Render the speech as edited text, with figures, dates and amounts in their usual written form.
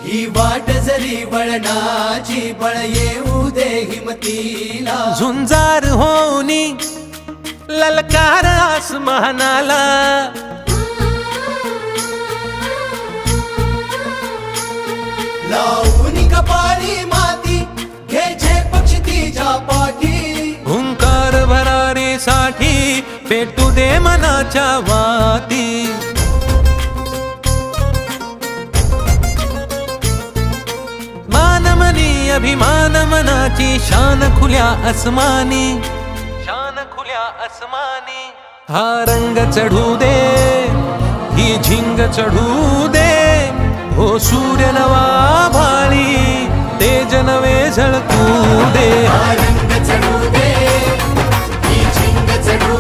ही वाट जरी वळणाची बळ येऊ दे हिमतीला झुंजार होनी ललकार आसमानाला लावून कपाळी माती घ्यायचे पक्षी तिच्या पाठी हुंकार भरारीसाठी पेटू दे मनाच्या वाती मानमनी अभिमान मनाची शान खुल्या आसमानी शान खुल्या आसमानी हा रंग चढू दे ही झिंग चढू दे हो सूर्य नवा भाळी तेज नवे झळकू दे रंग चढू दे ही झिंग चढू